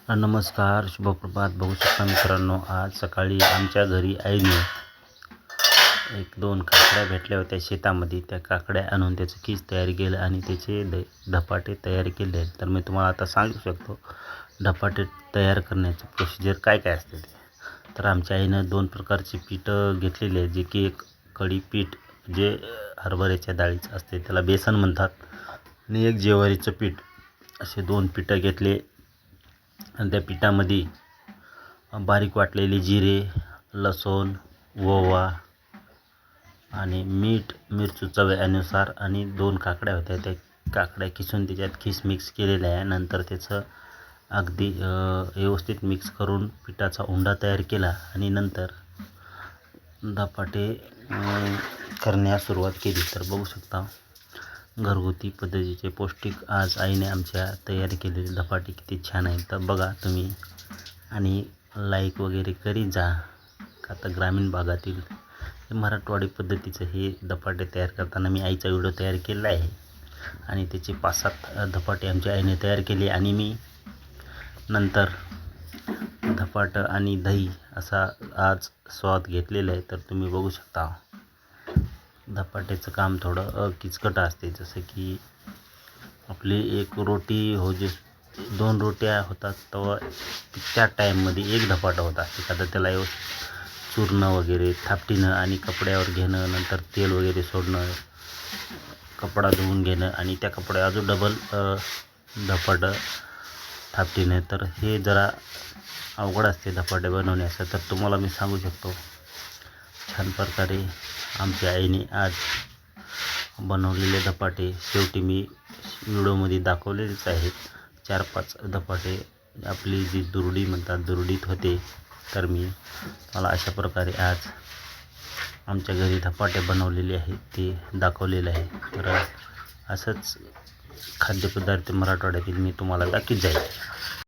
नमस्कार, शुभप्रभात. बघू शकता मित्रांनो, आज सकाळी आमच्या घरी आईने 1-2 काकड्या भेटल्या होत्या शेतामध्ये. त्या काकड्या आणून त्याचं कीस तयार केलं आणि त्याचे धपाटे तयार केले. तर मी तुम्हाला आता सांगू शकतो धपाटे तयार करण्याचं प्रोसिजर काय काय असते ते. तर आमच्या आईनं 2 प्रकारची पीठं घेतलेली आहे, जे की एक कढी पीठ जे हरभऱ्याच्या डाळीचं असते त्याला बेसन म्हणतात, आणि एक ज्वारीचं पीठ, असे 2 पीठं घेतले. आणि त्या पिठामध्ये बारीक वाटलेले जिरे, लसूण, ओवा आणि मीठ, मिरची चवीनुसार, आणि 2 काकड्या होत्या. त्या काकड्या किसून त्याच्यात खीस मिक्स केलेला आहे. नंतर त्याचं अगदी व्यवस्थित मिक्स करून पिठाचा उंडा तयार केला आणि नंतर धपाटे करण्यास सुरुवात केली. तर बघू शकता घरगुती पद्धतीचे पौष्टिक आज आईने आमच्या तयार केलेले धपाटे किती छान आहेत. तर बघा तुम्ही आणि लाईक वगैरे करीत जा. आता ग्रामीण भागातील मराठवाडी पद्धतीचं हे धपाटे तयार करताना मी आईचा व्हिडिओ तयार केला आहे आणि त्याचे 5-7 धपाटे आमच्या आईने तयार केले आणि मी नंतर धपाटं आणि दही असा आज स्वाद घेतलेला आहे. तर तुम्ही बघू शकता धपाट्याचं काम थोडं किचकट असते. जसं की आपली एक रोटी हो, जे 2 रोट्या होतात तेव्हा त्या टाईममध्ये एक धपाटा होत असते. आता त्याला चूर्ण वगैरे थापटीनं आणि कपड्यावर घेणं, नंतर तेल वगैरे सोडणं, कपडा धुवून घेणं आणि त्या कपड्यावर अजून डबल धपाटं थापटीनं. तर हे जरा अवघड असते धपाटे बनवण्याचं. तर तुम्हाला मी सांगू शकतो छान प्रकारे आमच्या आईने आज बनवलेले धपाटे शेवटी मी व्हिडिओमध्ये दाखवलेलेच आहेत. 4-5 धपाटे आपली जी दुरडी म्हणतात, दुरडीत होते. तर मी मला अशा प्रकारे आज आमच्या घरी धपाटे बनवलेले आहेत ते दाखवलेलं आहे. तर असंच खाद्यपदार्थ मराठवाड्यातील मी तुम्हाला दाखवत जाईल.